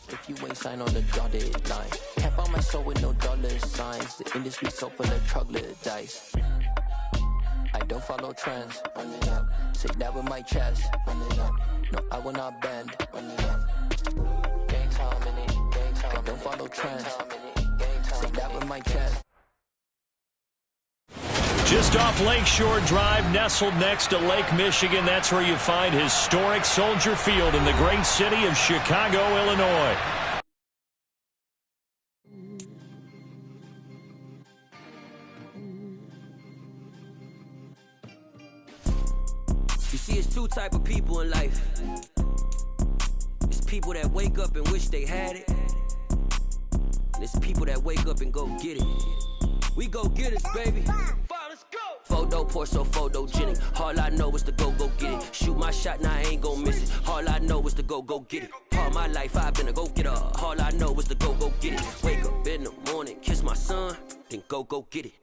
If you ain't signed on the dotted line, can't buy my soul with no dollar signs. The industry so full of troglodytes. I don't follow trends. Run it up. Say that with my chest. Run it up. No, I will not bend. Run it up. Gang time in it. Gang time. I don't follow trends. Say that with my chest. Just off Lakeshore Drive, nestled next to Lake Michigan. That's where you find historic Soldier Field in the great city of Chicago, Illinois. You see, it's two type of people in life. It's people that wake up and wish they had it. And it's people that wake up and go get it. We go get it, baby. Photo pour so photogenic. All I know is to go get it. Shoot my shot, now I ain't gon' miss it. All I know is to go get it. All my life I've been a go-getter. All I know is to go get it. Wake up in the morning, kiss my son, then go get it.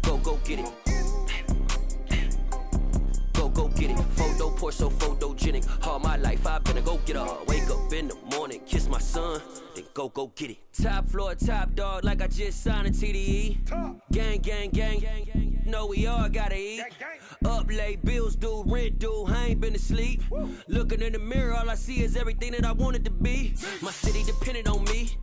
Go get it. Go get it. Photo pour so photogenic. All my life I've been a go-getter. Wake up in the morning, kiss my son, then go get it. Top floor, top dog, like I just signed a TDE. Gang, gang, gang, gang. Know we all gotta eat. Up late, bills due, rent due, I ain't been asleep. Looking in the mirror, all I see is everything that I wanted to be. My city depended on me,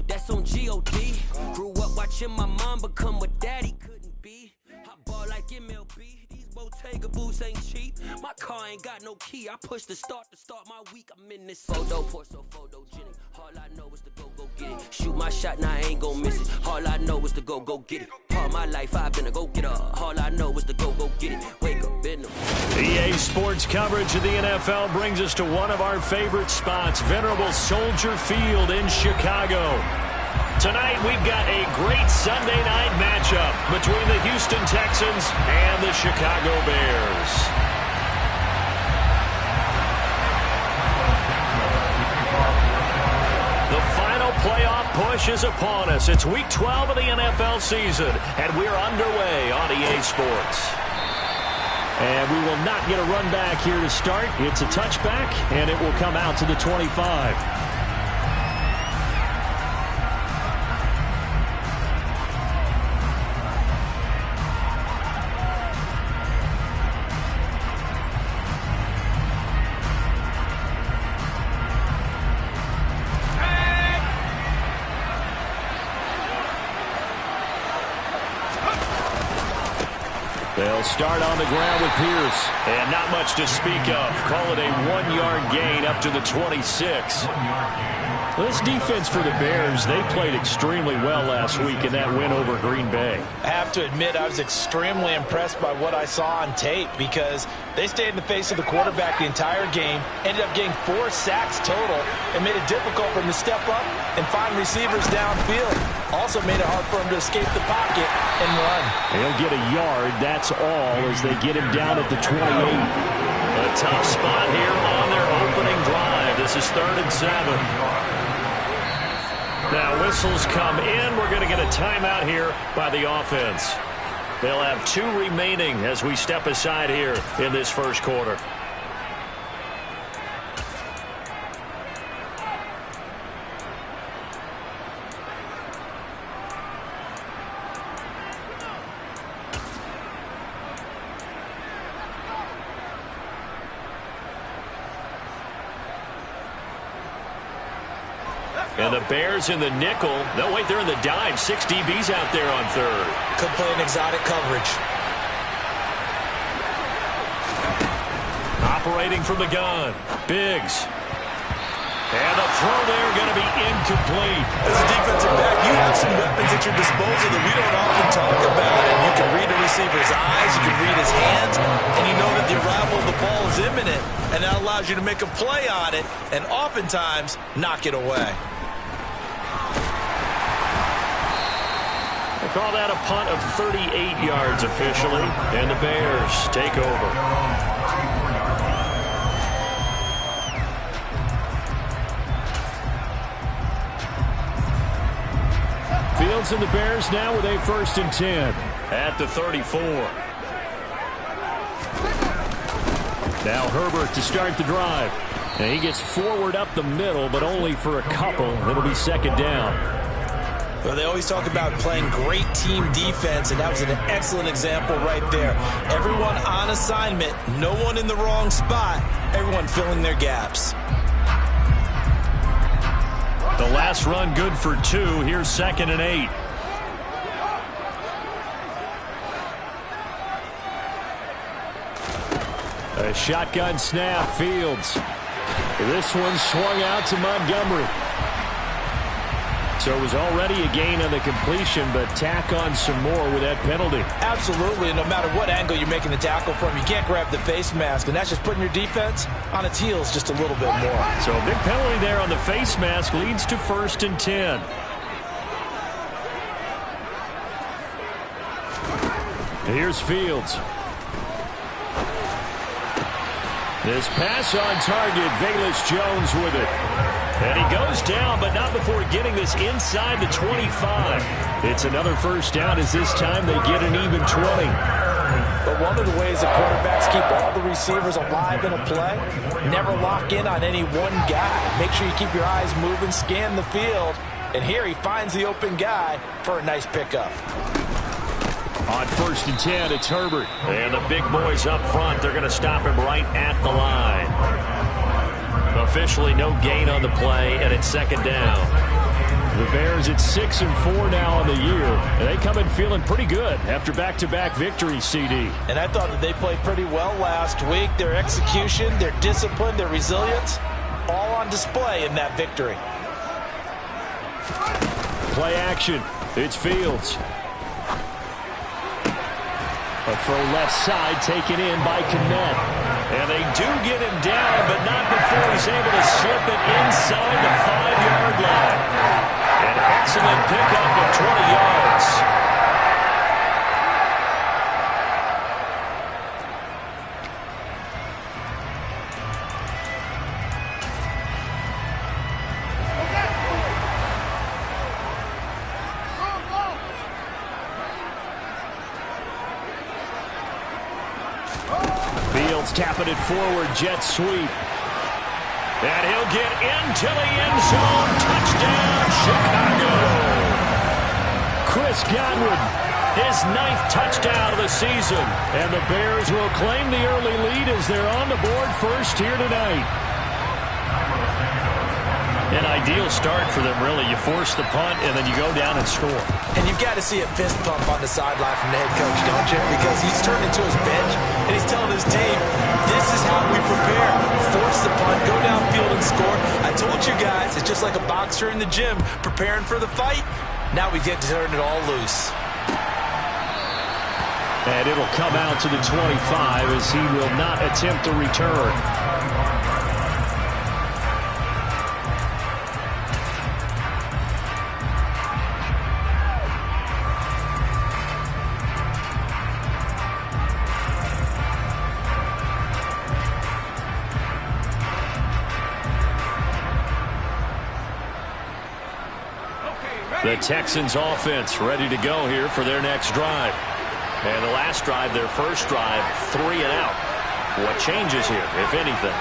that's on G.O.D. Grew up watching my mom become what daddy couldn't be. I ball like MLB. Bottega boots ain't cheap. My car ain't got no key. I push the start my week. I'm in this photo pour so photogenic. All I know is to go get it. Shoot my shot, now I ain't gon' miss it. All I know is to go get it. All my life I've been a go-getter. All I know is to go get it. Wake up in the EA Sports coverage of the NFL brings us to one of our favorite spots, venerable Soldier Field in Chicago. Tonight, we've got a great Sunday night matchup between the Houston Texans and the Chicago Bears. The final playoff push is upon us. It's Week 12 of the NFL season, and we're underway on EA Sports. And we will not get a run back here to start. It's a touchback, and it will come out to the 25. They'll start on the ground with Pierce. And not much to speak of. Call it a 1-yard gain up to the 26. This defense for the Bears, they played extremely well last week in that win over Green Bay. I have to admit, I was extremely impressed by what I saw on tape because they stayed in the face of the quarterback the entire game, ended up getting 4 sacks total, and made it difficult for him to step up and find receivers downfield. Also made it hard for him to escape the pocket and run. He'll get a yard, that's all, as they get him down at the 28. A tough spot here on their opening drive. This is 3rd and 7. Now whistles come in. We're going to get a timeout here by the offense. They'll have 2 remaining as we step aside here in this first quarter. And the Bears in the nickel. No, wait, they're in the dime. 6 DBs out there on 3rd. Could play an exotic coverage. Operating from the gun. Biggs. And the throw there going to be incomplete. As a defensive back, you have some weapons at your disposal that we don't often talk about. And you can read a receiver's eyes, you can read his hands, and you know that the arrival of the ball is imminent. And that allows you to make a play on it and oftentimes knock it away. They call that a punt of 38 yards officially, and the Bears take over. Fields and the Bears now with a 1st and 10 at the 34. Now Herbert to start the drive. And he gets forward up the middle, but only for a couple. It'll be second down. Well, they always talk about playing great team defense, and that was an excellent example right there. Everyone on assignment, no one in the wrong spot, everyone filling their gaps. The last run good for 2. Here's 2nd and 8. A shotgun snap, Fields. This one swung out to Montgomery. So it was already a gain on the completion, but tack on some more with that penalty. Absolutely. No matter what angle you're making the tackle from, you can't grab the face mask, and that's just putting your defense on its heels just a little bit more. So a big penalty there on the face mask leads to 1st and 10. Here's Fields. This pass on target, Velus Jones with it. And he goes down, but not before getting this inside the 25. It's another first down as this time they get an even 20. But one of the ways that quarterbacks keep all the receivers alive in a play, never lock in on any one guy. Make sure you keep your eyes moving, scan the field. And here he finds the open guy for a nice pickup. On 1st and 10, it's Herbert. And the big boys up front, they're going to stop him right at the line. Officially no gain on the play, and it's 2nd down. The Bears at 6 and 4 now on the year. And they come in feeling pretty good after back-to-back victories, CD. And I thought that they played pretty well last week. Their execution, their discipline, their resilience, all on display in that victory. Play action. It's Fields. A throw left side taken in by Kmet. And they do get him down, but not before he's able to slip it inside the 5-yard line. An excellent pickup of 20 yards. Tapping it forward, jet sweep. And he'll get into the end zone. Touchdown, Chicago. Chris Godwin, his 9th touchdown of the season. And the Bears will claim the early lead as they're on the board first here tonight. An ideal start for them, really. You force the punt, and then you go down and score. And you've got to see a fist pump on the sideline from the head coach, don't you? Because he's turned into his bench, and he's telling his team, this is how we prepare. Force the punt, go downfield and score. I told you guys, it's just like a boxer in the gym preparing for the fight. Now we get to turn it all loose. And it'll come out to the 25 as he will not attempt to return. The Texans offense ready to go here for their next drive. And the last drive, their first drive, 3 and out. What changes here, if anything?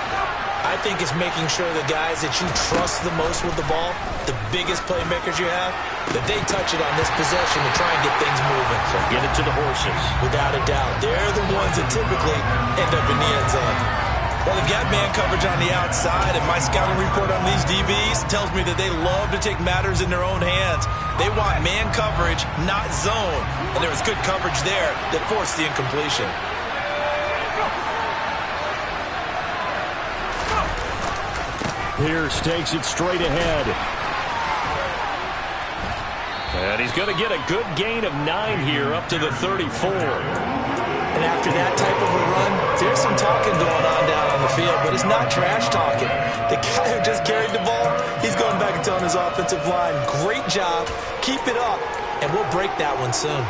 I think it's making sure the guys that you trust the most with the ball, the biggest playmakers you have, that they touch it on this possession to try and get things moving. So get it to the horses. Without a doubt. They're the ones that typically end up in the end zone. Well, they've got man coverage on the outside, and my scouting report on these DBs tells me that they love to take matters in their own hands. They want man coverage, not zone. And there was good coverage there that forced the incompletion. Pierce takes it straight ahead. And he's going to get a good gain of 9 here up to the 34. And after that type of a run, there's some talking going on down on the field, but it's not trash talking. The guy who just carried the ball, he's going back and telling his offensive line, great job, keep it up, and we'll break that one soon.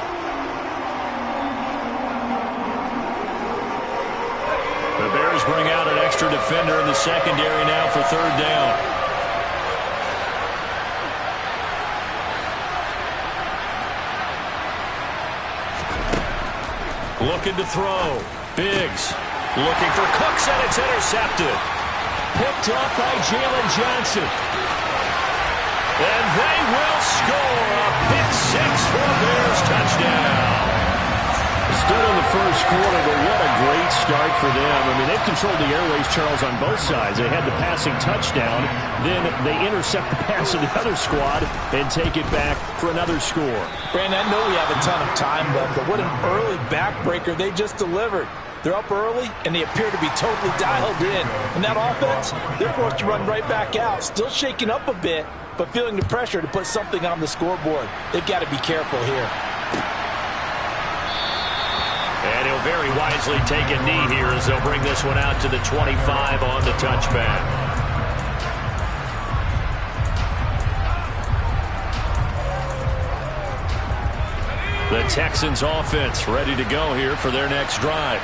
The Bears bring out an extra defender in the secondary now for 3rd down. Looking to throw. Biggs looking for Cooks, and it's intercepted. picked off by Jalen Johnson. And they will score a pick six for a Bears touchdown. Stood in the first quarter, but what a great start for them. I mean, they've controlled the airways, Charles, on both sides. They had the passing touchdown. Then they intercept the pass of the other squad and take it back for another score. Brandon, I know we have a ton of time left, but what an early backbreaker they just delivered. They're up early, and they appear to be totally dialed in. And that offense, they're forced to run right back out, still shaking up a bit, but feeling the pressure to put something on the scoreboard. They've got to be careful here. And he'll very wisely take a knee here as they'll bring this one out to the 25 on the touchback. The Texans offense ready to go here for their next drive.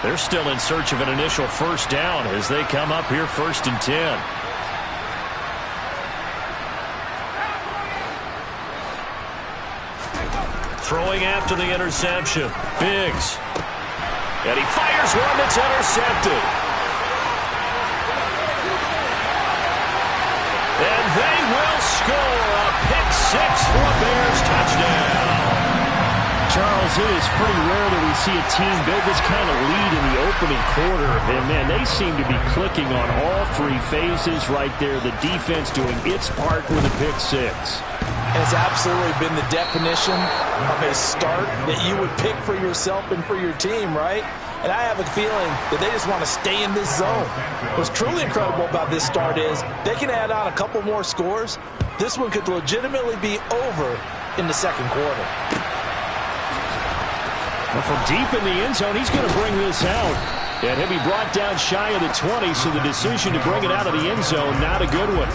They're still in search of an initial first down as they come up here 1st and 10. Throwing after the interception. Biggs. And he fires one that's intercepted. And they will score a pick six for a Bears touchdown. Charles, it is pretty rare that we see a team build this kind of lead in the opening quarter. And, man, they seem to be clicking on all three phases right there. The defense doing its part with a pick six. Has absolutely been the definition of a start that you would pick for yourself and for your team, right? And I have a feeling that they just want to stay in this zone. What's truly incredible about this start is they can add on a couple more scores. This one could legitimately be over in the second quarter. Well, from deep in the end zone, he's going to bring this out. And he'll be brought down shy of the 20, so the decision to bring it out of the end zone, not a good one.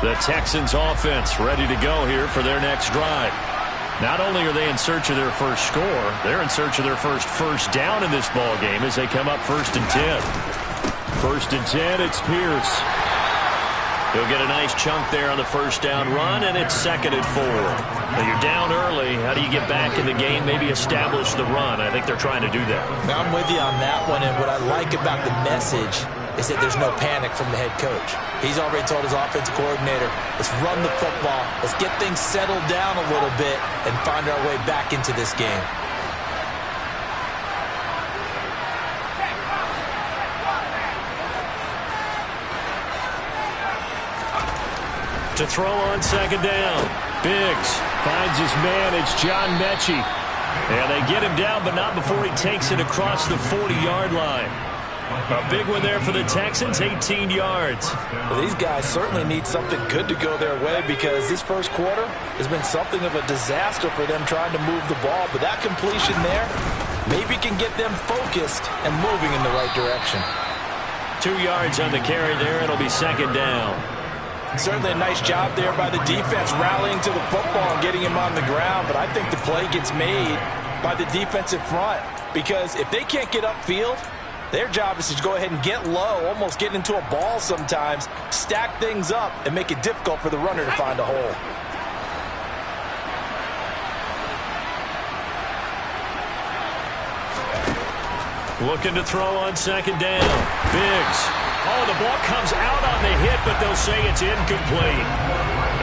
The Texans offense ready to go here for their next drive. Not only are they in search of their first score, they're in search of their first down in this ball game as they come up 1st and 10. 1st and 10, it's Pierce. He'll get a nice chunk there on the first down run, and it's 2nd and 4. Now you're down early. How do you get back in the game, maybe establish the run? I think they're trying to do that. Now, I'm with you on that one, and what I like about the message is that there's no panic from the head coach. He's already told his offensive coordinator, let's run the football, let's get things settled down a little bit and find our way back into this game. To throw on 2nd down. Biggs finds his man. It's John Mechie. And they get him down, but not before he takes it across the 40-yard line. A big one there for the Texans, 18 yards. Well, these guys certainly need something good to go their way because this first quarter has been something of a disaster for them trying to move the ball. But that completion there maybe can get them focused and moving in the right direction. 2 yards on the carry there. It'll be 2nd down. Certainly a nice job there by the defense rallying to the football and getting him on the ground. But I think the play gets made by the defensive front because if they can't get upfield, their job is to go ahead and get low, almost get into a ball sometimes, stack things up, and make it difficult for the runner to find a hole. Looking to throw on 2nd down. Biggs. Oh, the ball comes out on the hit, but they'll say it's incomplete.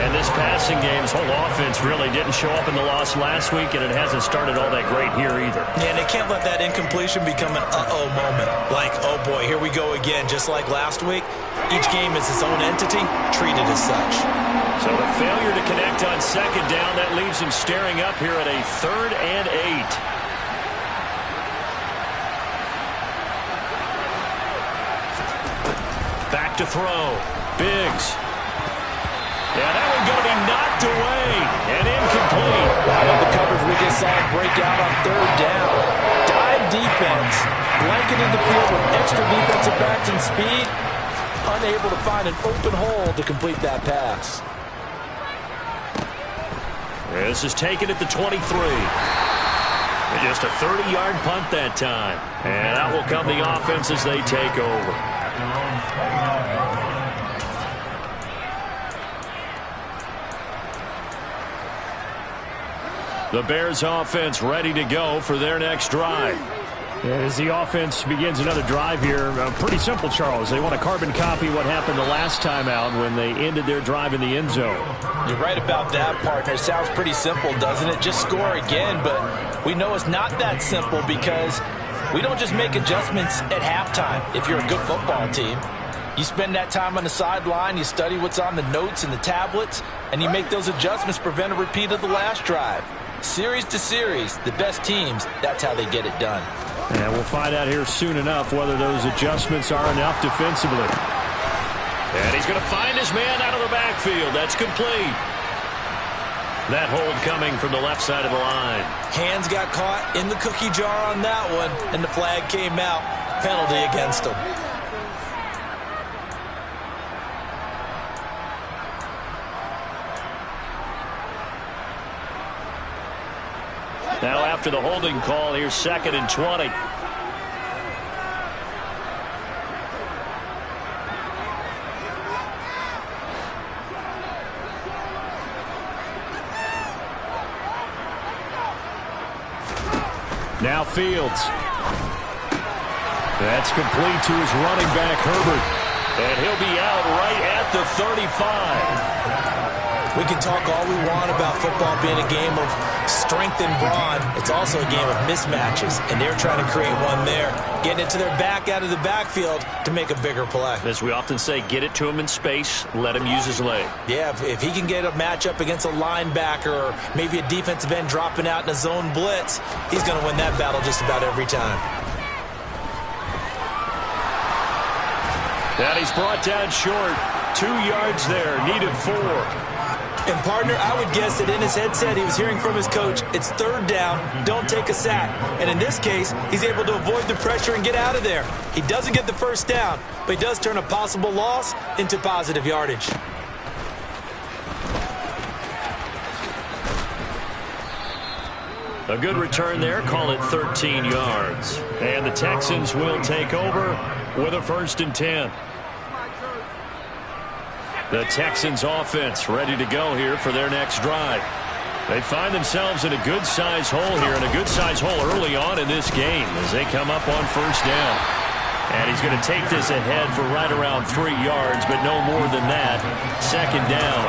And this passing game's whole offense really didn't show up in the loss last week, and it hasn't started all that great here either. Yeah, and they can't let that incompletion become an uh-oh moment. Like, oh boy, here we go again, just like last week. Each game is its own entity, treated as such. So the failure to connect on 2nd down, that leaves him staring up here at a 3rd and 8. Back to throw. Biggs. Yeah, that one going to be knocked away and incomplete. I love the coverage we just saw break out on 3rd down. Dive defense, blanketed the field with extra defensive backs and speed, unable to find an open hole to complete that pass. This is taken at the 23. And just a 30-yard punt that time. And out will come the offense as they take over. The Bears offense ready to go for their next drive. As the offense begins another drive here, pretty simple, Charles. They want to carbon copy what happened the last time out when they ended their drive in the end zone. You're right about that, partner. It sounds pretty simple, doesn't it? Just score again, but we know it's not that simple because we don't just make adjustments at halftime if you're a good football team. You spend that time on the sideline, you study what's on the notes and the tablets, and you make those adjustments to prevent a repeat of the last drive. Series to series, the best teams, that's how they get it done. And we'll find out here soon enough whether those adjustments are enough defensively. And he's going to find his man out of the backfield. That's complete. That hold coming from the left side of the line. Hands got caught in the cookie jar on that one, and the flag came out. Penalty against him. Now after the holding call, here's 2nd and 20. Now Fields. That's complete to his running back, Herbert. And he'll be out right at the 35. We can talk all we want about football being a game of strength and brawn. It's also a game of mismatches, and they're trying to create one there, getting it to their back out of the backfield to make a bigger play. As we often say, get it to him in space, let him use his leg. Yeah, if he can get a matchup against a linebacker or maybe a defensive end dropping out in a zone blitz, he's going to win that battle just about every time. And he's brought down short. 2 yards there, needed 4. And, partner, I would guess that in his headset he was hearing from his coach, it's 3rd down, don't take a sack. And in this case, he's able to avoid the pressure and get out of there. He doesn't get the 1st down, but he does turn a possible loss into positive yardage. A good return there, call it 13 yards. And the Texans will take over with a 1st and 10. The Texans offense ready to go here for their next drive. They find themselves in a good-sized hole here, and a good-sized hole early on in this game as they come up on 1st down. And he's going to take this ahead for right around 3 yards, but no more than that. 2nd down.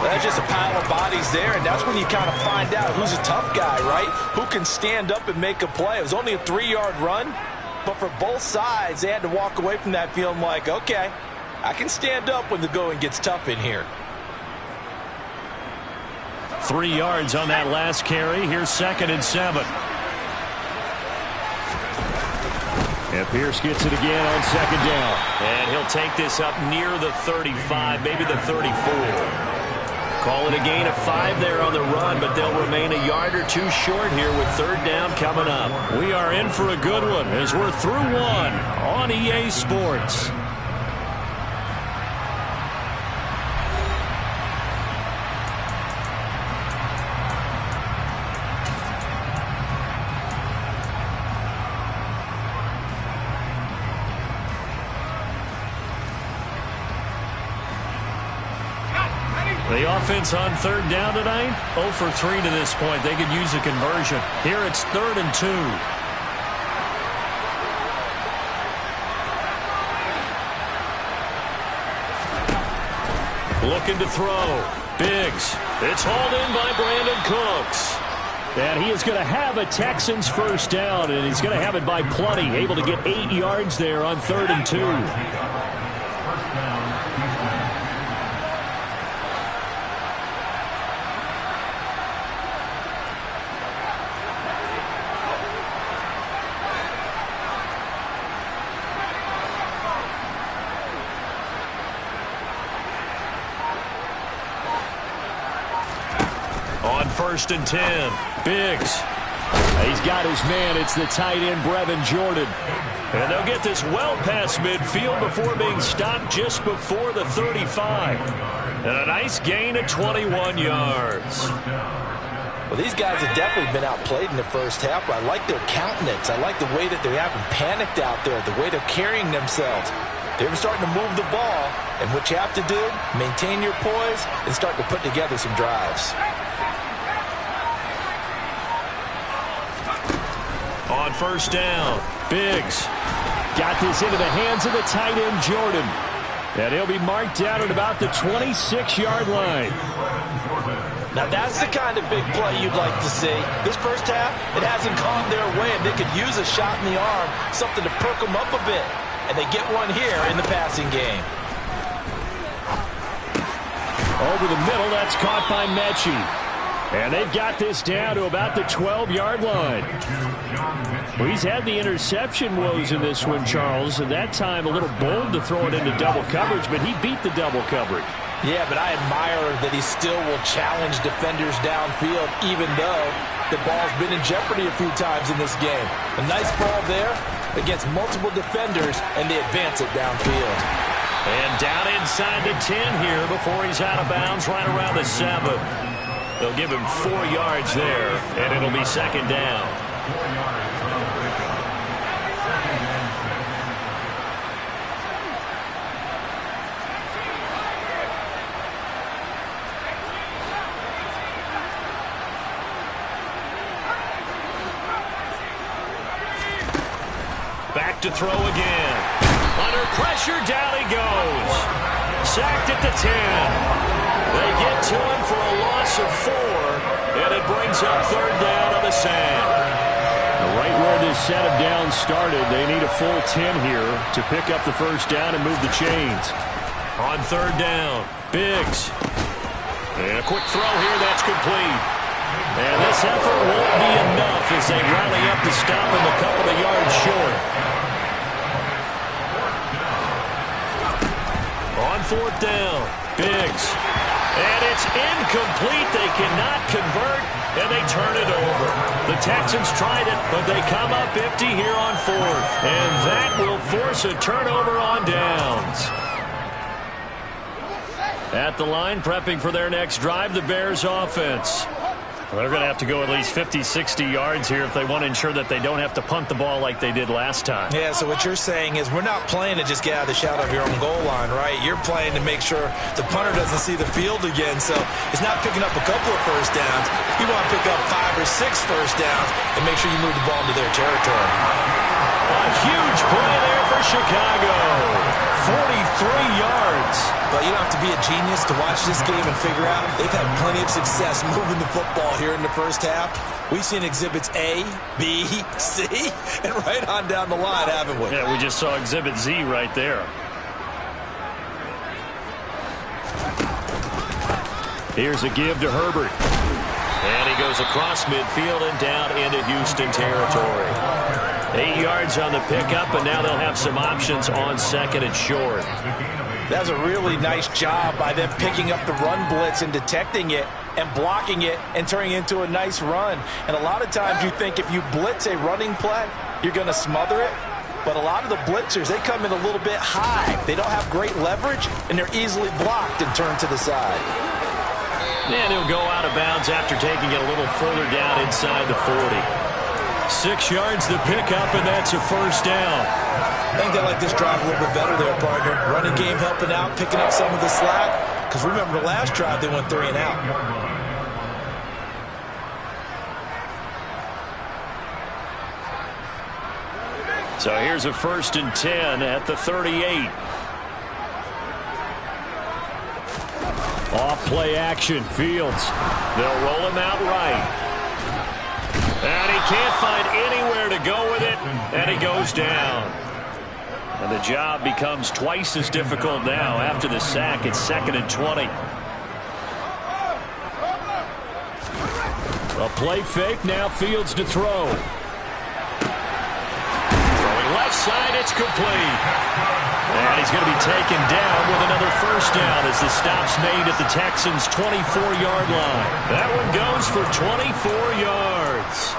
Well, that's just a pile of bodies there, and that's when you kind of find out who's a tough guy, right? Who can stand up and make a play. It was only a 3-yard run, but for both sides, they had to walk away from that feeling like, okay, I can stand up when the going gets tough in here. 3 yards on that last carry. Here's 2nd and 7. And Pierce gets it again on 2nd down. And he'll take this up near the 35, maybe the 34. Call it a gain of 5 there on the run, but they'll remain a yard or 2 short here with 3rd down coming up. We are in for a good one as we're through 1 on EA Sports. The offense on 3rd down tonight, 0 for 3 to this point. They could use a conversion. Here it's 3rd and 2. Looking to throw. Biggs. It's hauled in by Brandon Cooks. And he is going to have a Texans 1st down, and he's going to have it by plenty. Able to get 8 yards there on 3rd and 2. On 1st and 10, Biggs. He's got his man. It's the tight end, Brevin Jordan. And they'll get this well past midfield before being stopped just before the 35. And a nice gain of 21 yards. Well, these guys have definitely been outplayed in the first half, but I like their countenance. I like the way that they haven't panicked out there, the way they're carrying themselves. They're starting to move the ball, and what you have to do, maintain your poise and start to put together some drives. On first down, Biggs got this into the hands of the tight end, Jordan. And he'll be marked down at about the 26-yard line. Now that's the kind of big play you'd like to see. This first half, it hasn't gone their way, and they could use a shot in the arm, something to perk them up a bit. And they get one here in the passing game. Over the middle, that's caught by Mechie. And they've got this down to about the 12-yard line. Well, he's had the interception woes in this one, Charles, and that time a little bold to throw it into double coverage, but he beat the double coverage. Yeah, but I admire that he still will challenge defenders downfield, even though the ball's been in jeopardy a few times in this game. A nice ball there against multiple defenders, and they advance it downfield. And down inside the 10 here before he's out of bounds, right around the 7. They'll give him 4 yards there, and it'll be second down. Back to throw again. Under pressure, down he goes. Sacked at the 10. They get to him for a loss of 4, and it brings up third down on the sack. Right where this set of downs started, they need a full 10 here to pick up the first down and move the chains. On third down, Biggs. And a quick throw here, that's complete. And this effort won't be enough as they rally up to stop him a couple of yards short. On fourth down, Biggs. And it's incomplete. They cannot convert, and they turn it over. The Texans tried it, but they come up empty here on fourth. And that will force a turnover on downs. At the line, prepping for their next drive, the Bears offense. Well, they're going to have to go at least 50, 60 yards here if they want to ensure that they don't have to punt the ball like they did last time. Yeah, so what you're saying is we're not playing to just get out of the shadow of your own goal line, right? You're playing to make sure the punter doesn't see the field again. So it's not picking up a couple of first downs. You want to pick up 5 or 6 first downs and make sure you move the ball into their territory. A huge play there for Chicago. 43 yards. But you don't have to be a genius to watch this game and figure out they've had plenty of success moving the football here in the first half. We've seen exhibits A, B, C, and right on down the line, haven't we? Yeah, we just saw exhibit Z right there. Here's a give to Herbert. And he goes across midfield and down into Houston territory. 8 yards on the pickup, and now they'll have some options on second and short. That's a really nice job by them picking up the run blitz and detecting it and blocking it and turning it into a nice run. And a lot of times you think if you blitz a running play, you're going to smother it. But a lot of the blitzers, they come in a little bit high. They don't have great leverage, and they're easily blocked and turned to the side. And he'll go out of bounds after taking it a little further down inside the 40. 6 yards to pick up, and that's a first down. I think they like this drive a little bit better there, partner. Running game helping out, picking up some of the slack. Because remember, the last drive, they went 3 and out. So here's a 1st and 10 at the 38. Off play action, Fields. They'll roll him out right. And he can't find anywhere to go with it, and he goes down. And the job becomes twice as difficult now after the sack. It's 2nd and 20. A play fake, now Fields to throw. Throwing left side, it's complete. And he's going to be taken down with another first down as the stop's made at the Texans' 24-yard line. That one goes for 24 yards.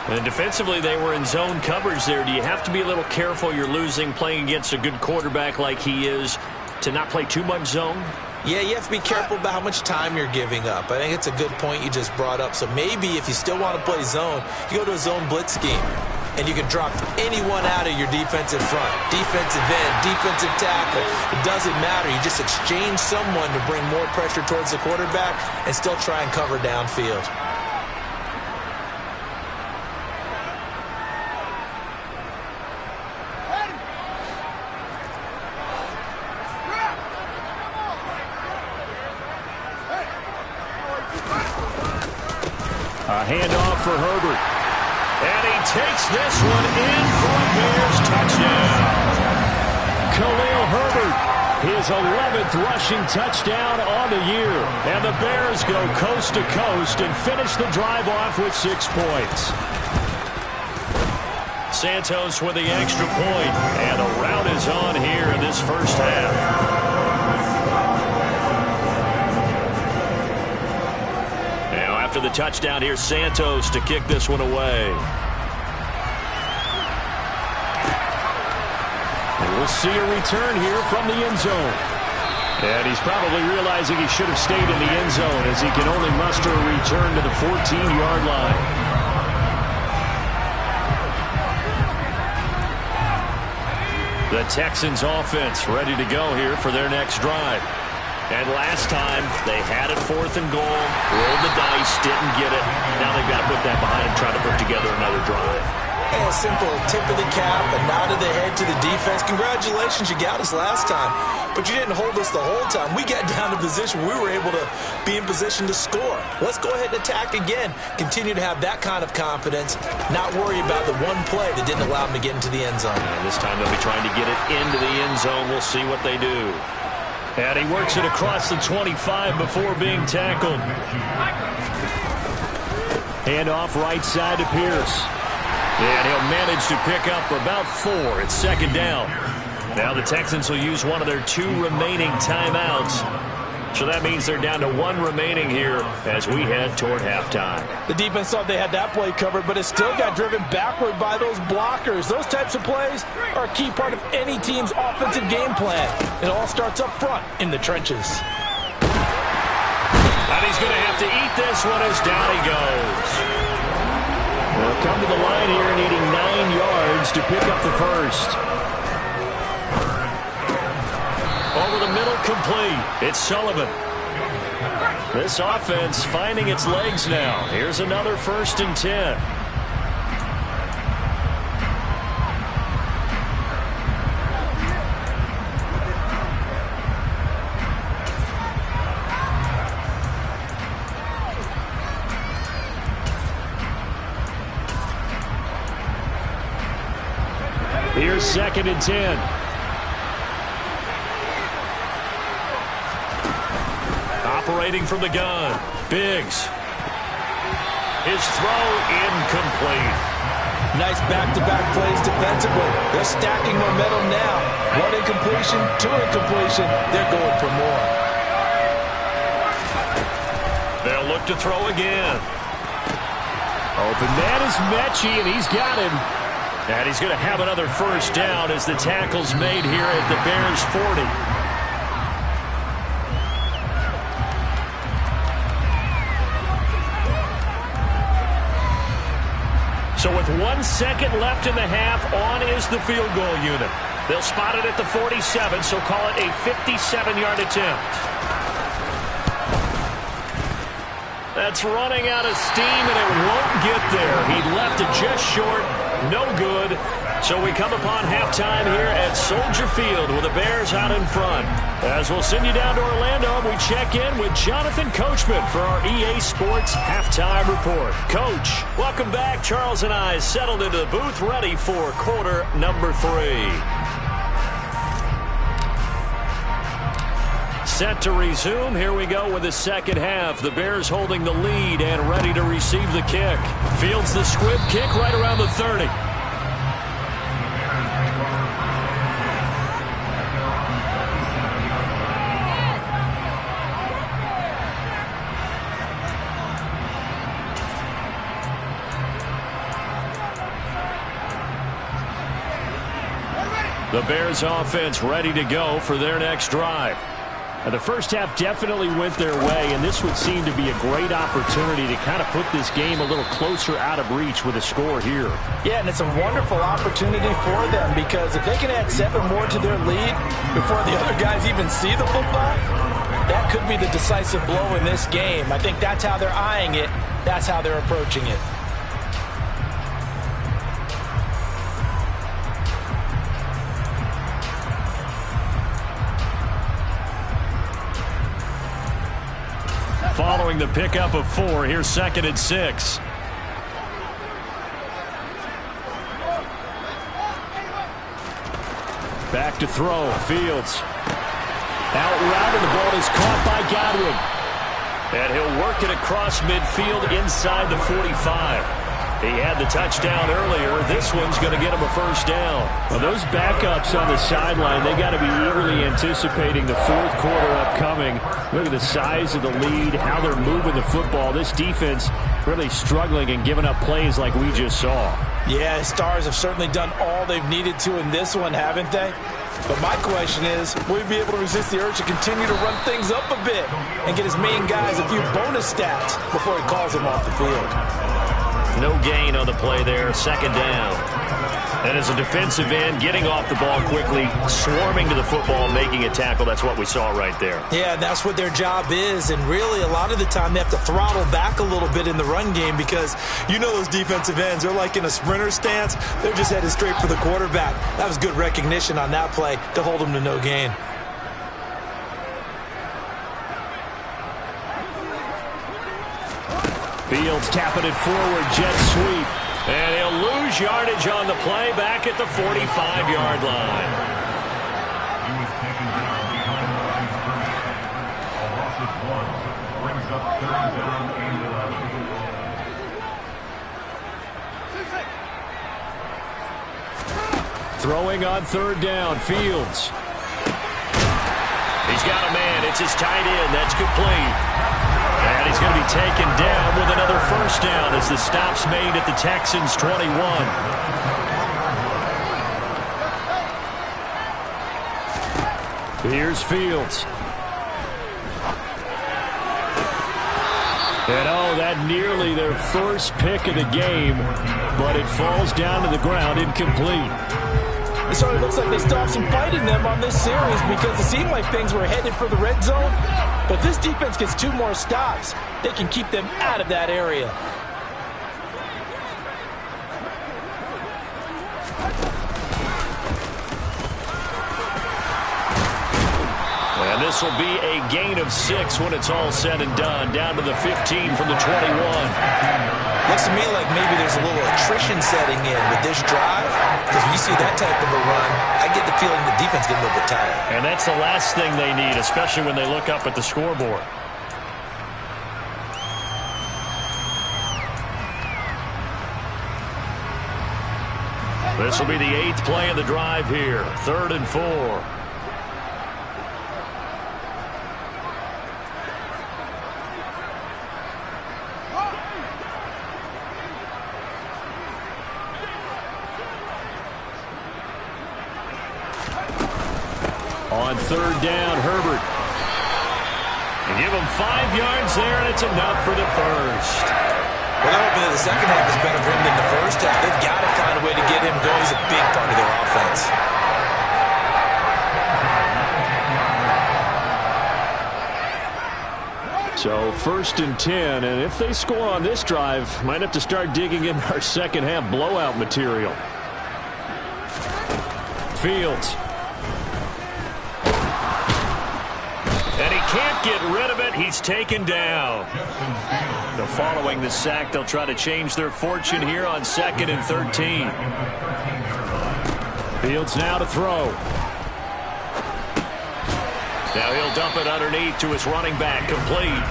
And defensively, they were in zone coverage there. Do you have to be a little careful? You're losing, playing against a good quarterback like he is, to not play too much zone? Yeah, you have to be careful about how much time you're giving up. I think it's a good point you just brought up. So maybe if you still want to play zone, you go to a zone blitz scheme. And you can drop anyone out of your defensive front. Defensive end, defensive tackle. It doesn't matter. You just exchange someone to bring more pressure towards the quarterback and still try and cover downfield. A handoff for Herbert. And he takes this one in for a Bears touchdown. Khalil Herbert, his 11th rushing touchdown on the year. And the Bears go coast to coast and finish the drive off with 6 points. Santos with the extra point, and a rout is on here in this first half. Now after the touchdown, here's Santos to kick this one away. And we'll see a return here from the end zone. And he's probably realizing he should have stayed in the end zone as he can only muster a return to the 14-yard line. The Texans offense ready to go here for their next drive. And last time they had it 4th and goal, rolled the dice, didn't get it. Now they've got to put that behind them, try to put together another drive. A simple tip of the cap, a nod of the head to the defense. Congratulations, you got us last time, but you didn't hold us the whole time. We got down to position. We were able to be in position to score. Let's go ahead and attack again. Continue to have that kind of confidence, not worry about the one play that didn't allow them to get into the end zone. And this time they'll be trying to get it into the end zone. We'll see what they do. And he works it across the 25 before being tackled. Hand off right side to Pierce. And he'll manage to pick up about 4. It's 2nd down. Now the Texans will use one of their 2 remaining timeouts. So that means they're down to 1 remaining here as we head toward halftime. The defense thought they had that play covered, but it still got driven backward by those blockers. Those types of plays are a key part of any team's offensive game plan. It all starts up front in the trenches. And he's going to have to eat this one as down he goes. They'll come to the line here needing 9 yards to pick up the first. Over the middle, complete. It's Sullivan. This offense finding its legs now. Here's another 1st and 10. Here's 2nd and 10. Operating from the gun. Biggs. His throw incomplete. Nice back-to-back plays defensively. They're stacking momentum now. 1 incompletion, 2 incompletion. They're going for more. They'll look to throw again. Open man is Mechie, and he's got him. And he's going to have another 1st down as the tackle's made here at the Bears' 40. So with 1 second left in the half, on is the field goal unit. They'll spot it at the 47, so call it a 57-yard attempt. That's running out of steam, and it won't get there. He left it just short. No good. So we come upon halftime here at Soldier Field with the Bears out in front. As we'll send you down to Orlando, we check in with Jonathan Coachman for our EA Sports Halftime Report. Coach, welcome back. Charles and I settled into the booth ready for quarter number 3. Set to resume. Here we go with the second half. The Bears holding the lead and ready to receive the kick. Fields the squib kick right around the 30. The Bears offense ready to go for their next drive. The first half definitely went their way, and this would seem to be a great opportunity to kind of put this game a little closer out of reach with a score here. Yeah, and it's a wonderful opportunity for them because if they can add 7 more to their lead before the other guys even see the football, that could be the decisive blow in this game. I think that's how they're eyeing it. That's how they're approaching it. Following the pickup of 4, here's 2nd and 6. Back to throw. Fields. Out route, and the ball is caught by Godwin. And he'll work it across midfield inside the 45. He had the touchdown earlier. This one's going to get him a first down. Well, those backups on the sideline, they got to be eagerly anticipating the fourth quarter upcoming. Look at the size of the lead, how they're moving the football. This defense really struggling and giving up plays like we just saw. Yeah, Stars have certainly done all they've needed to in this one, haven't they? But my question is, will he be able to resist the urge to continue to run things up a bit and get his main guys a few bonus stats before he calls them off the field? No gain on the play there, 2nd down. And as a defensive end, getting off the ball quickly, swarming to the football, making a tackle, that's what we saw right there. Yeah, that's what their job is, and really a lot of the time they have to throttle back a little bit in the run game because you know those defensive ends, they're like in a sprinter stance. They're just headed straight for the quarterback. That was good recognition on that play to hold them to no gain. Fields tapping it forward, jet sweep. And he'll lose yardage on the play back at the 45-yard line. He was taken down behind the line of scrimmage. A loss of 1 brings up 3rd down and 11. Throwing on 3rd down, Fields. He's got a man. It's his tight end. That's complete. And he's going to be taken down with another first down as the stop's made at the Texans' 21. Here's Fields. And that nearly their first pick of the game, but it falls down to the ground incomplete. It sort of looks like they still have some fight in them on this series because it seemed like things were headed for the red zone. But this defense gets 2 more stops. They can keep them out of that area. And this will be a gain of 6 when it's all said and done. Down to the 15 from the 21. Looks to me like maybe there's a little attrition setting in with this drive. Because when you see that type of a run, I get the feeling the defense getting a little bit tired. And that's the last thing they need, especially when they look up at the scoreboard. This will be the 8th play of the drive here. 3rd and 4. On 3rd down, Herbert. And give him 5 yards there, and it's enough for the first. Well, they're hoping that the second half is better for him than the first half. They've got to find a way to get him going. He's a big part of their offense. So 1st and 10, and if they score on this drive, might have to start digging in our second half blowout material. Fields. And he can't get rid of it. He's taken down. Now, following the sack, they'll try to change their fortune here on 2nd and 13. Fields now to throw. Now he'll dump it underneath to his running back, complete.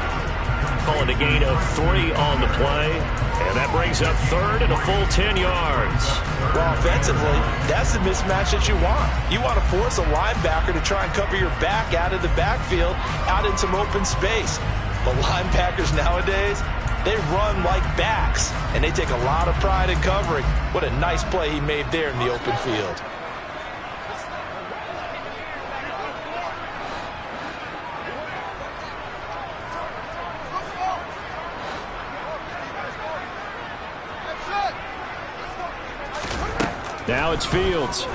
Calling a gain of 3 on the play. And that brings up 3rd and a full 10 yards. Well, offensively, that's the mismatch that you want. You want to force a linebacker to try and cover your back out of the backfield, out in some open space. But linebackers nowadays, they run like backs, and they take a lot of pride in covering. What a nice play he made there in the open field. Now it's Fields.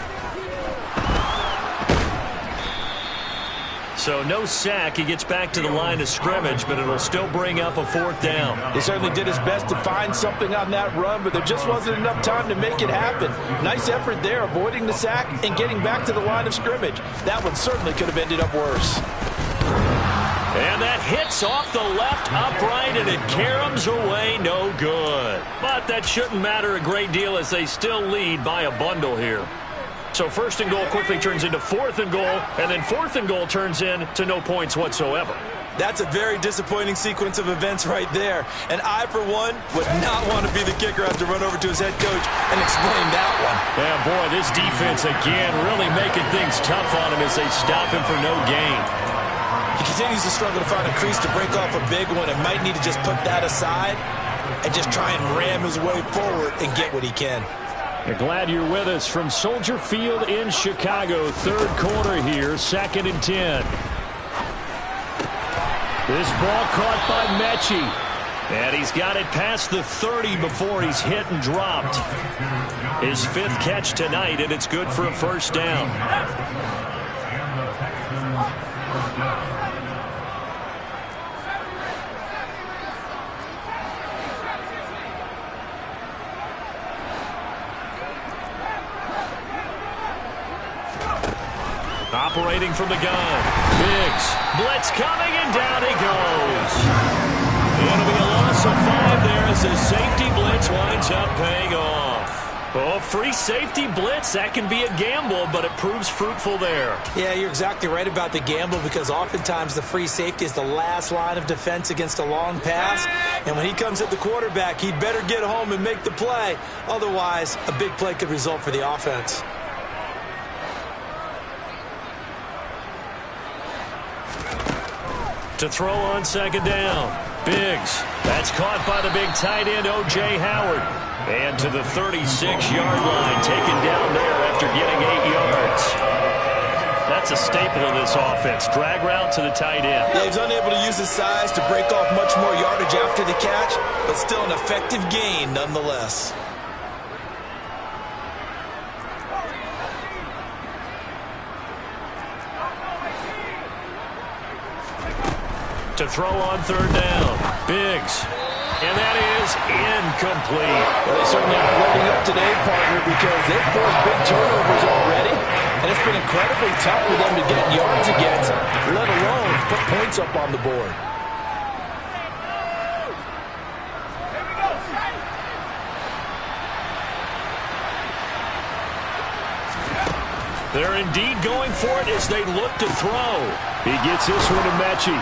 So no sack. He gets back to the line of scrimmage, but it'll still bring up a 4th down. He certainly did his best to find something on that run, but there just wasn't enough time to make it happen. Nice effort there, avoiding the sack and getting back to the line of scrimmage. That one certainly could have ended up worse. And that hits It's off the left upright, and it caroms away, no good. But that shouldn't matter a great deal as they still lead by a bundle here. So 1st and goal quickly turns into 4th and goal, and then 4th and goal turns into no points whatsoever. That's a very disappointing sequence of events right there. And I, for one, would not want to be the kicker have to run over to his head coach and explain that one. Yeah, boy, this defense, again, really making things tough on him as they stop him for no gain. He continues to struggle to find a crease to break off a big one and might need to just put that aside and just try and ram his way forward and get what he can. We're glad you're with us from Soldier Field in Chicago. 3rd quarter here, 2nd and 10. This ball caught by Mechie. And he's got it past the 30 before he's hit and dropped. His 5th catch tonight, and it's good for a 1st down. And the Texans first down. Operating from the gun. Biggs. Blitz coming, and down he goes. It'll be a loss of 5 there as the safety blitz winds up paying off. Oh, free safety blitz, that can be a gamble, but it proves fruitful there. Yeah, you're exactly right about the gamble because oftentimes the free safety is the last line of defense against a long pass. And when he comes at the quarterback, he'd better get home and make the play. Otherwise, a big play could result for the offense. To throw on 2nd down. Biggs. That's caught by the big tight end, O.J. Howard. And to the 36-yard line, taken down there after getting 8 yards. That's a staple of this offense. Drag route to the tight end. Yeah, he's unable to use his size to break off much more yardage after the catch, but still an effective gain nonetheless. To throw on 3rd down. Biggs. And that is incomplete. Well, they certainly are letting up today, partner, because they've forced big turnovers already, and it's been incredibly tough for them to get yards against, let alone put points up on the board. They're indeed going for it as they look to throw. He gets this one to Mechie.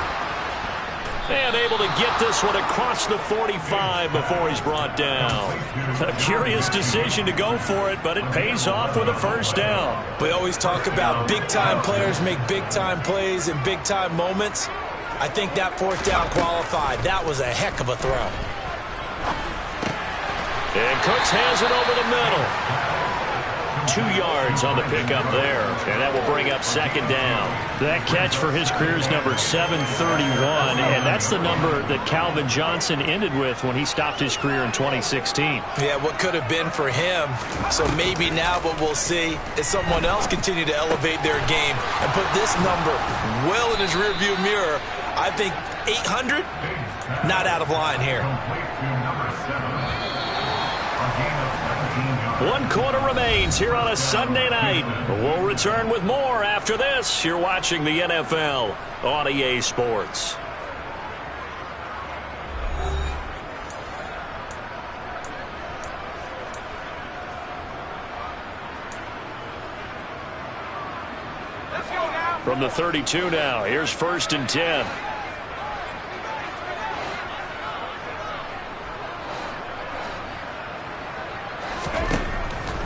And able to get this one across the 45 before he's brought down. A curious decision to go for it, but it pays off with a 1st down. We always talk about big-time players make big-time plays in big-time moments. I think that 4th down qualified. That was a heck of a throw. And Cooks has it over the middle. 2 yards on the pickup there, and that will bring up 2nd down. That catch for his career's number 731, and that's the number that Calvin Johnson ended with when he stopped his career in 2016. Yeah, what could have been for him. So maybe now what we'll see is someone else continue to elevate their game and put this number well in his rearview mirror. I think 800, not out of line here. 1 quarter remains here on a Sunday night. We'll return with more after this. You're watching the NFL on EA Sports. From the 32 now, here's 1st and 10.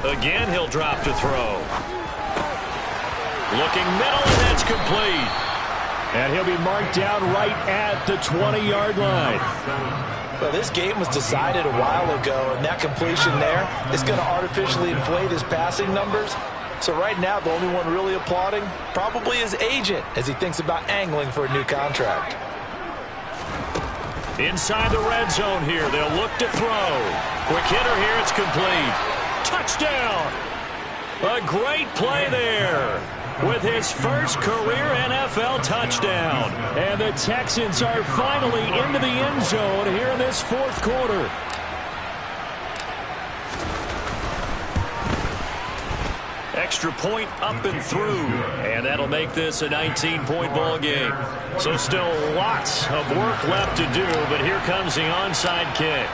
Again, he'll drop to throw. Looking middle, and that's complete. And he'll be marked down right at the 20-yard line. Well, this game was decided a while ago, and that completion there is going to artificially inflate his passing numbers. So right now, the only one really applauding probably his agent as he thinks about angling for a new contract. Inside the red zone here, they'll look to throw. Quick hitter here, it's complete. Touchdown! A great play there with his first career NFL touchdown. And the Texans are finally into the end zone here in this 4th quarter. extra point up and through. And that'll make this a 19-point ball game. So still lots of work left to do, but here comes the onside kick.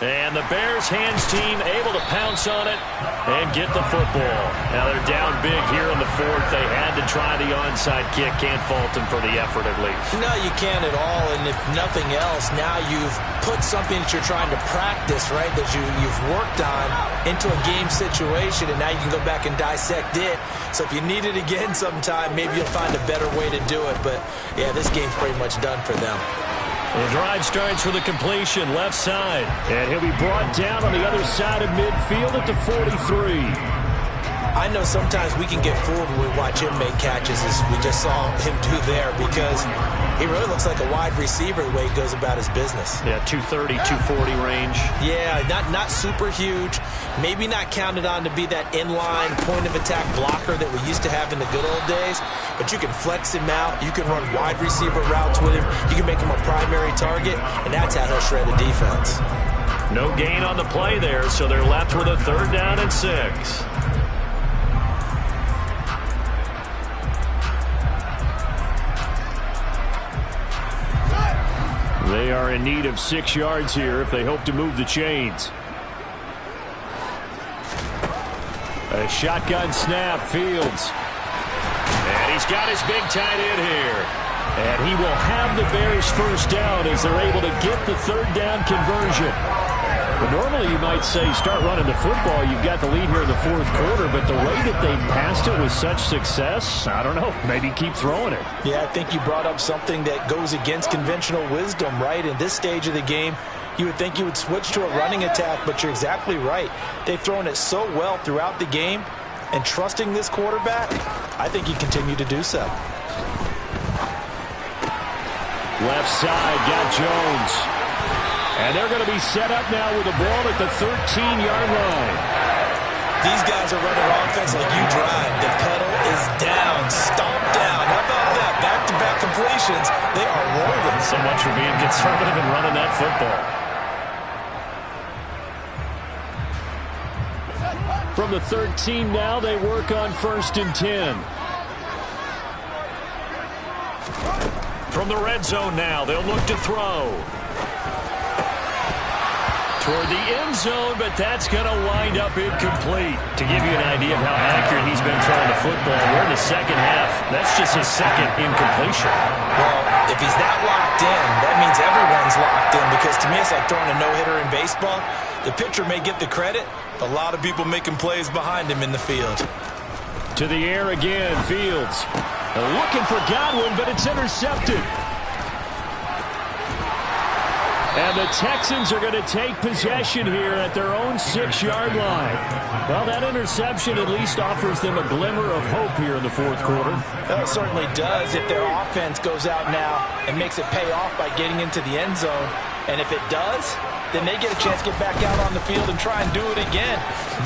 And the Bears hands team able to pounce on it and get the football. Now they're down big here in the fourth. They had to try the onside kick. Can't fault them for the effort at least. No, you can't at all. And if nothing else, now you've put something that you're trying to practice, right, that you've worked on into a game situation, and now you can go back and dissect it. So if you need it again sometime, maybe you'll find a better way to do it. But, yeah, this game's pretty much done for them. The drive starts with a completion left side. And he'll be brought down on the other side of midfield at the 43. I know sometimes we can get fooled when we watch him make catches, as we just saw him do there, because he really looks like a wide receiver the way he goes about his business. Yeah, 230, 240 range. Yeah, not super huge. Maybe not counted on to be that inline point-of-attack blocker that we used to have in the good old days, but you can flex him out. You can run wide receiver routes with him. You can make him a primary target, and that's how he'll shred a defense. No gain on the play there, so they're left with a 3rd down and 6. They are in need of 6 yards here if they hope to move the chains. A shotgun snap, Fields. And he's got his big tight end here. And he will have the Bears 1st down as they're able to get the 3rd down conversion. But normally you might say start running the football. You've got the lead here in the 4th quarter, but the way that they passed it with such success, I don't know, maybe keep throwing it. Yeah, I think you brought up something that goes against conventional wisdom, right? In this stage of the game, you would think you would switch to a running attack, but you're exactly right. They've thrown it so well throughout the game, and trusting this quarterback, I think you continue to do so. Left side, got Jones. And they're going to be set up now with the ball at the 13-yard line. These guys are running offense like you drive. The pedal is down, stomped down. How about that? Back-to-back completions. They are rolling. So much for being conservative and running that football. From the 13 now, they work on 1st and 10. From the red zone now, they'll look to throw. Toward the end zone, but that's going to wind up incomplete. To give you an idea of how accurate he's been throwing the football, we're in the 2nd half. That's just his 2nd incompletion. Well, if he's that locked in, that means everyone's locked in, because to me it's like throwing a no-hitter in baseball. The pitcher may get the credit, but a lot of people making plays behind him in the field. To the air again, Fields. Looking for Godwin, but it's intercepted. And the Texans are going to take possession here at their own 6-yard line. Well, that interception at least offers them a glimmer of hope here in the 4th quarter. Well, it certainly does if their offense goes out now and makes it pay off by getting into the end zone. And if it does, then they get a chance to get back out on the field and try and do it again.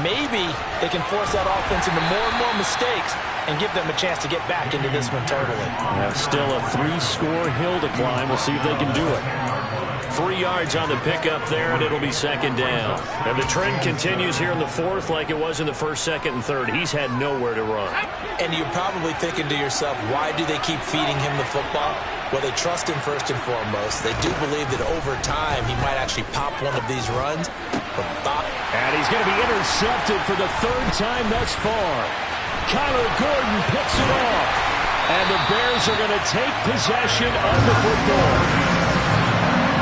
Maybe they can force that offense into more and more mistakes and give them a chance to get back into this one totally. Yeah, still a 3-score hill to climb. We'll see if they can do it. 3 yards on the pickup there, and it'll be 2nd down. And the trend continues here in the 4th like it was in the 1st, 2nd, and 3rd. He's had nowhere to run. And you're probably thinking to yourself, why do they keep feeding him the football? Well, they trust him first and foremost. They do believe that over time he might actually pop one of these runs. And he's going to be intercepted for the 3rd time thus far. Kyler Gordon picks it off. And the Bears are going to take possession of the football.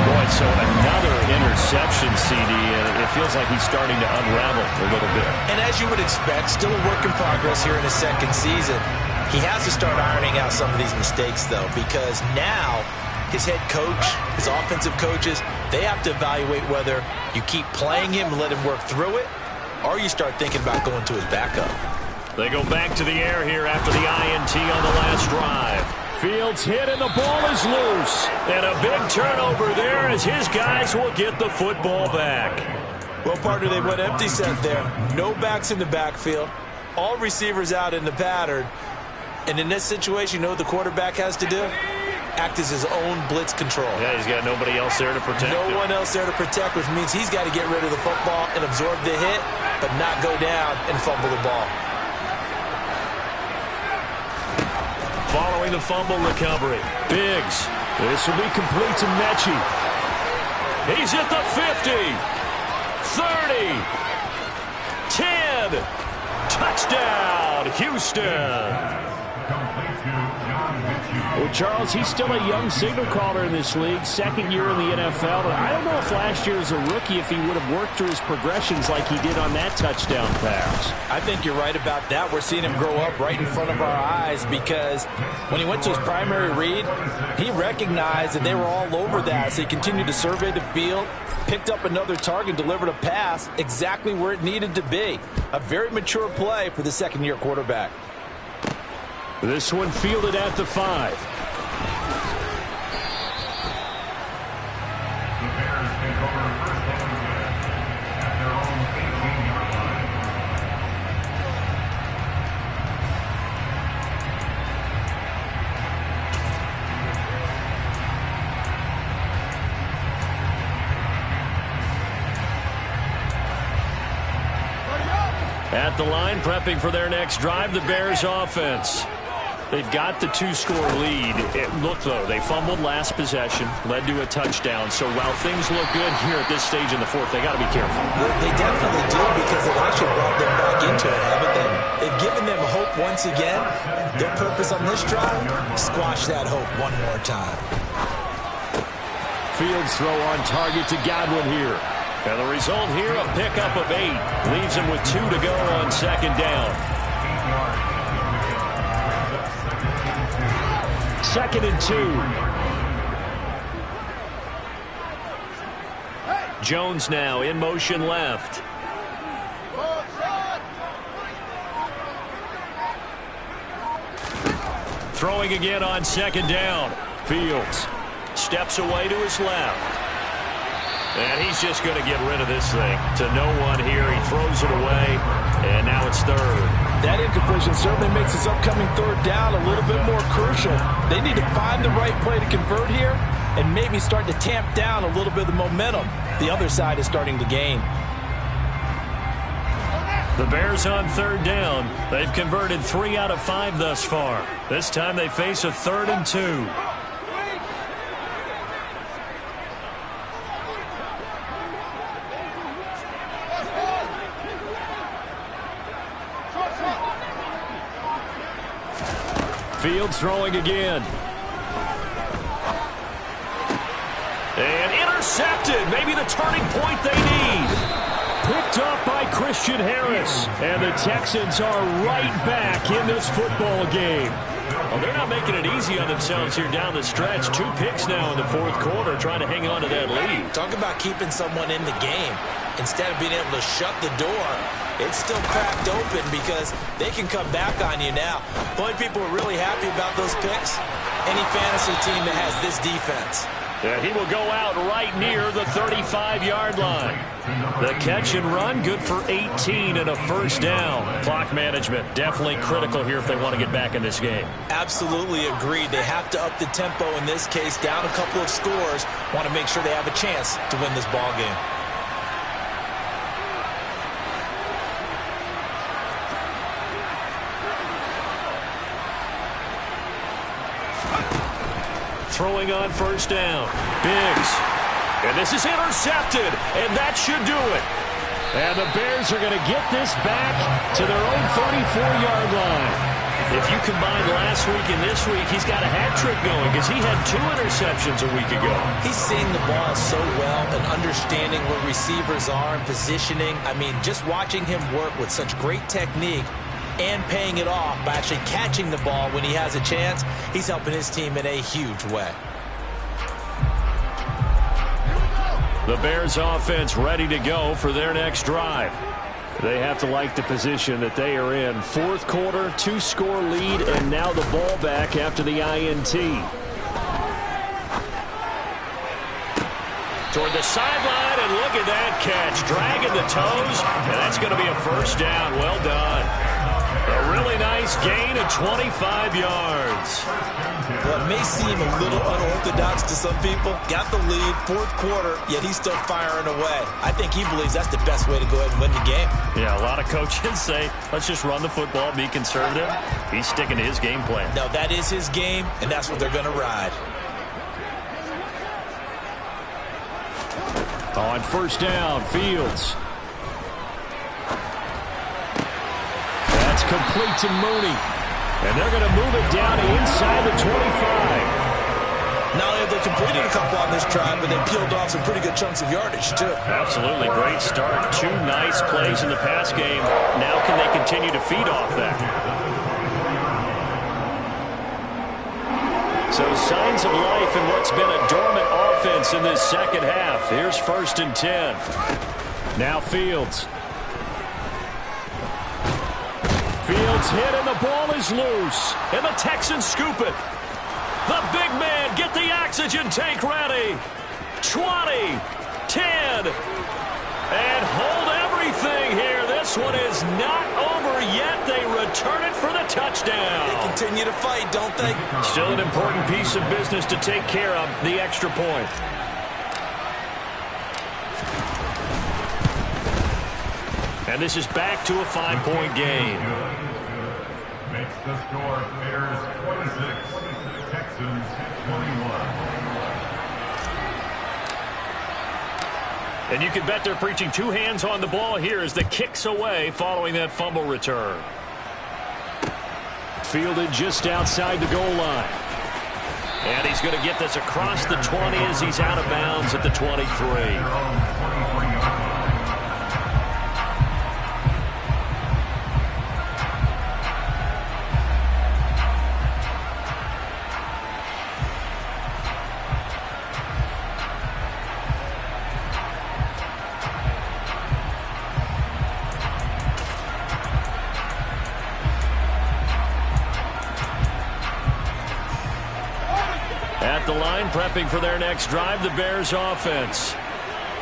Boy, so another interception, CD, and it feels like he's starting to unravel a little bit. And as you would expect, still a work in progress here in his 2nd season. He has to start ironing out some of these mistakes, though, because now his head coach, his offensive coaches, they have to evaluate whether you keep playing him and let him work through it, or you start thinking about going to his backup. They go back to the air here after the INT on the last drive. Fields hit and the ball is loose. And a big turnover there as his guys will get the football back. Well, partner, they went empty set there. No backs in the backfield. All receivers out in the pattern. And in this situation, you know what the quarterback has to do? Act as his own blitz control. Yeah, he's got nobody else there to protect him. No one else there to protect, which means he's got to get rid of the football and absorb the hit. but not go down and fumble the ball. Following the fumble recovery, Biggs. This will be complete to Mechie. He's at the 50, 30, 10. Touchdown, Houston. Well, Charles, he's still a young signal caller in this league, second year in the NFL. And I don't know if last year as a rookie, if he would have worked through his progressions like he did on that touchdown pass. I think you're right about that. We're seeing him grow up right in front of our eyes because when he went to his primary read, he recognized that they were all over that. So he continued to survey the field, picked up another target, delivered a pass exactly where it needed to be. A very mature play for the second-year quarterback. This one fielded at the 5. The Bears take over first down at their own 18-yard line. At the line, prepping for their next drive, the Bears offense. They've got the 2-score lead. Look, though, they fumbled last possession, led to a touchdown. So while things look good here at this stage in the fourth, they got to be careful. They definitely do because they've actually brought them back into it, haven't they? They've given them hope once again. Their purpose on this drive, squash that hope one more time. Fields throw on target to Godwin here. And the result here, a pickup of 8. Leaves him with 2 to go on second down. Second and 2. Jones now in motion left. Throwing again on second down. Fields steps away to his left. And he's just going to get rid of this thing to no one here. He throws it away, and now it's third. That incompletion certainly makes this upcoming third down a little bit more crucial. They need to find the right play to convert here and maybe start to tamp down a little bit of the momentum the other side is starting to gain. The Bears on third down. They've converted 3 out of 5 thus far. This time they face a 3rd and 2. Fields throwing again. And intercepted. Maybe the turning point they need. Picked up by Christian Harris. And the Texans are right back in this football game. Well, they're not making it easy on themselves here down the stretch. 2 picks now in the fourth quarter, trying to hang on to that lead. Talk about keeping someone in the game. Instead of being able to shut the door, it's still cracked open because they can come back on you now. The only people who are really happy about those picks, any fantasy team that has this defense. Yeah, he will go out right near the 35-yard line. The catch and run, good for 18 and a first down. Clock management, definitely critical here if they want to get back in this game. Absolutely agreed. They have to up the tempo in this case, down a couple of scores. Want to make sure they have a chance to win this ball game. Throwing on first down. Biggs. And this is intercepted. And that should do it. And the Bears are going to get this back to their own 34-yard line. If you combine last week and this week, he's got a hat trick going because he had 2 interceptions a week ago. He's seeing the ball so well and understanding where receivers are and positioning. I mean, just watching him work with such great technique and paying it off by actually catching the ball when he has a chance, he's helping his team in a huge way. The Bears offense ready to go for their next drive. They have to like the position that they are in. Fourth quarter, 2-score lead, and now the ball back after the INT. Toward the sideline, and look at that catch. Dragging the toes, and that's going to be a first down. Well done. A really nice gain of 25 yards. Well, it may seem a little unorthodox to some people. Got the lead, fourth quarter, yet he's still firing away. I think he believes that's the best way to go ahead and win the game. Yeah, a lot of coaches say, let's just run the football, be conservative. He's sticking to his game plan. No, that is his game, and that's what they're going to ride. On first down, Fields. That's complete to Mooney. And they're going to move it down inside the 25. Not only have they completed a couple on this drive, but they peeled off some pretty good chunks of yardage, too. Absolutely. Great start. 2 nice plays in the pass game. Now can they continue to feed off that? So signs of life in what's been a dormant offense in this second half. Here's 1st and 10. Now Fields. Fields hit and the ball is loose. And the Texans scoop it. The big man, get the oxygen tank ready. 20, 10, and hold everything here. This one is not over yet. They return it for the touchdown. They continue to fight, don't they? Still an important piece of business to take care of, the extra point. And this is back to a 5-point game. Makes the score Bears 26, Texans 21. And you can bet they're preaching 2 hands on the ball here as the kick's away following that fumble return. Fielded just outside the goal line. And he's going to get this across the 20 as he's out of bounds at the 23. At the line, prepping for their next drive, the Bears offense.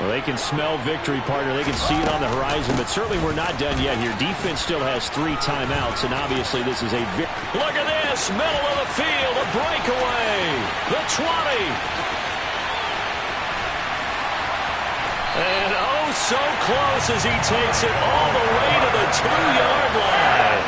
Well, they can smell victory, partner. They can see it on the horizon, but certainly we're not done yet here. Defense still has 3 timeouts, and obviously this is a look at this, middle of the field, a breakaway. The 20. And oh, so close as he takes it all the way to the 2-yard line.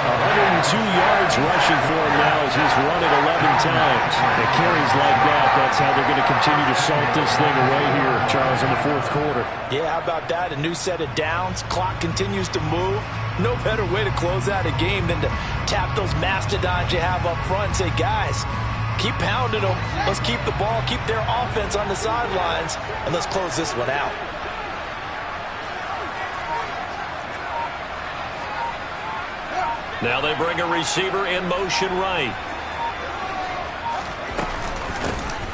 102 yards rushing for him now as he's run it 11 times. The carries like that, that's how they're going to continue to salt this thing away here, Charles, in the 4th quarter. Yeah, how about that? A new set of downs. Clock continues to move. No better way to close out a game than to tap those mastodons you have up front and say, guys, keep pounding them. Let's keep the ball, keep their offense on the sidelines, and let's close this one out. Now they bring a receiver in motion right.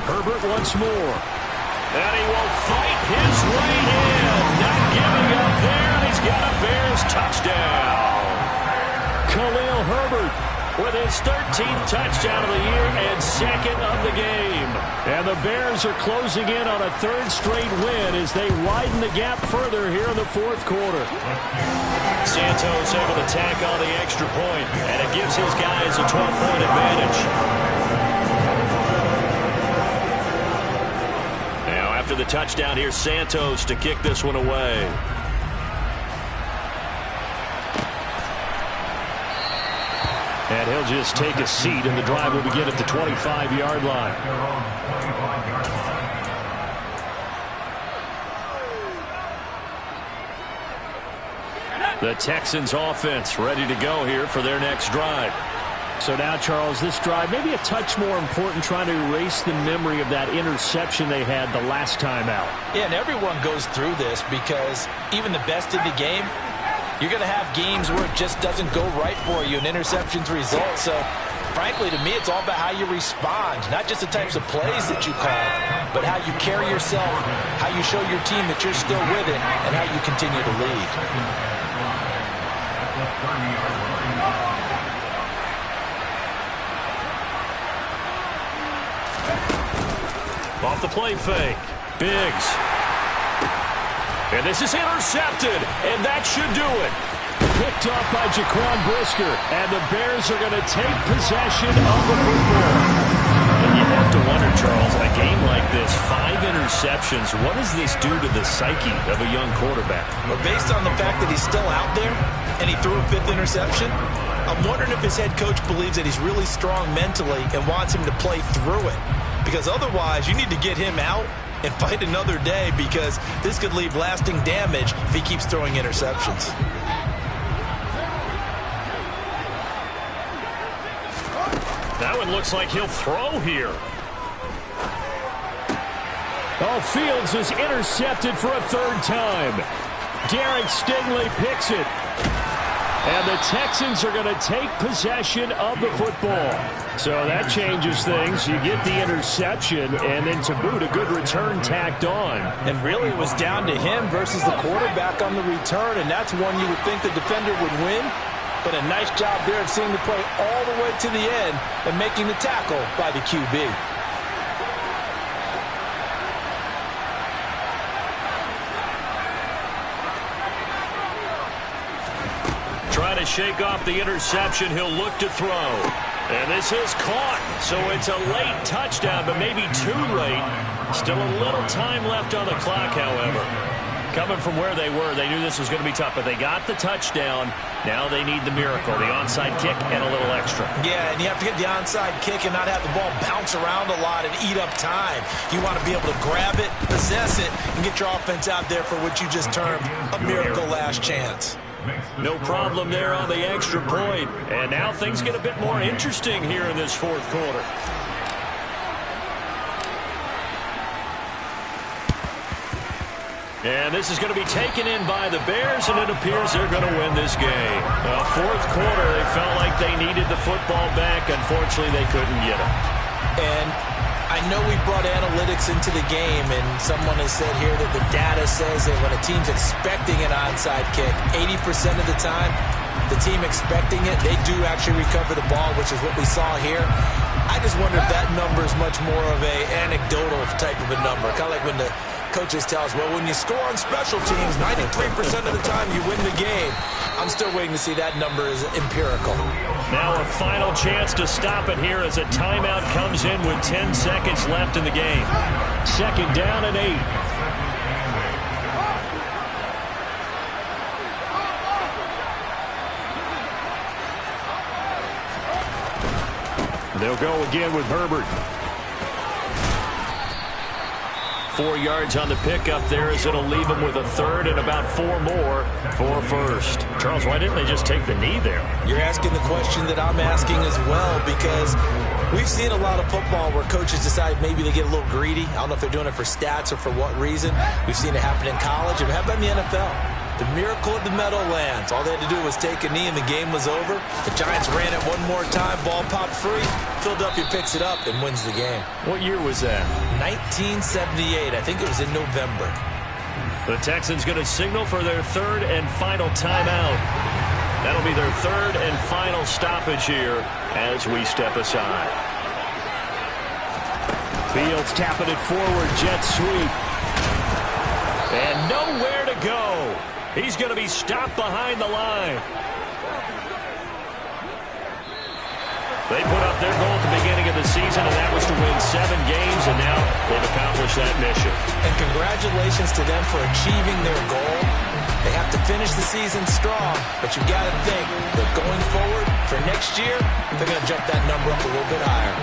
Herbert once more. And he will fight his way in. Not giving up there, and he's got a Bears touchdown. Khalil Herbert with his 13th touchdown of the year and 2nd of the game. And the Bears are closing in on a 3rd straight win as they widen the gap further here in the 4th quarter. Santos able to tack on the extra point, and it gives his guys a 12-point advantage. Now after the touchdown, here's Santos to kick this one away. And he'll just take a seat, and the drive will begin at the 25-yard line. The Texans offense ready to go here for their next drive. So now, Charles, this drive maybe a touch more important, trying to erase the memory of that interception they had the last time out. Yeah, and everyone goes through this because even the best in the game, you're going to have games where it just doesn't go right for you, and interceptions result. So, frankly, to me, it's all about how you respond, not just the types of plays that you call, but how you carry yourself, how you show your team that you're still with it, and how you continue to lead. Off the play fake. Biggs. And this is intercepted, and that should do it. picked off by Jaquan Brisker, and the Bears are going to take possession of the football. And you have to wonder, Charles, in a game like this, 5 interceptions, what does this do to the psyche of a young quarterback? But based on the fact that he's still out there and he threw a 5th interception, I'm wondering if his head coach believes that he's really strong mentally and wants him to play through it. Because otherwise, you need to get him out and fight another day, because this could leave lasting damage if he keeps throwing interceptions. That one looks like he'll throw here. Oh, Fields is intercepted for a 3rd time. Derek Stingley picks it. And the Texans are going to take possession of the football. So that changes things. You get the interception, and then to boot, a good return tacked on. And really, it was down to him versus the quarterback on the return, and that's one you would think the defender would win. But a nice job there of seeing the play all the way to the end and making the tackle by the QB. Trying to shake off the interception. He'll look to throw. And this is caught. So it's a late touchdown, but maybe too late. Still a little time left on the clock, however. Coming from where they were, they knew this was going to be tough, but they got the touchdown. Now they need the miracle, the onside kick and a little extra. Yeah, and you have to get the onside kick and not have the ball bounce around a lot and eat up time. You want to be able to grab it, possess it, and get your offense out there for what you just termed a miracle last chance. No problem there on the extra point. And now things get a bit more interesting here in this 4th quarter. And this is going to be taken in by the Bears, and it appears they're going to win this game. 4th quarter, they felt like they needed the football back. Unfortunately, they couldn't get it. And I know we brought analytics into the game, and someone has said here that the data says that when a team's expecting an onside kick, 80% of the time, the team expecting it, they do actually recover the ball, which is what we saw here. I just wonder if that number is much more of a anecdotal type of a number. Kind of like when the coaches tell us, well, when you score on special teams, 93% of the time you win the game. I'm still waiting to see that number is empirical. Now a final chance to stop it here as a timeout comes in with 10 seconds left in the game. 2nd down and 8. They'll go again with Herbert. 4 yards on the pickup there, as it'll leave them with a 3rd and about 4 more for 1st. Charles, why didn't they just take the knee there? You're asking the question that I'm asking as well, because we've seen a lot of football where coaches decide maybe they get a little greedy. I don't know if they're doing it for stats or for what reason. We've seen it happen in college, and how about in the NFL? The miracle of the Meadowlands. All they had to do was take a knee and the game was over. The Giants ran it one more time. Ball popped free. Philadelphia picks it up and wins the game. What year was that? 1978. I think it was in November. The Texans going to signal for their 3rd and final timeout. That'll be their 3rd and final stoppage here as we step aside. Fields tapping it forward. Jet sweep. And nowhere to go. He's going to be stopped behind the line. They put up their goal at the beginning of the season, and that was to win 7 games, and now they've accomplished that mission. And congratulations to them for achieving their goal. They have to finish the season strong, but you've got to think that going forward for next year, they're going to jump that number up a little bit higher.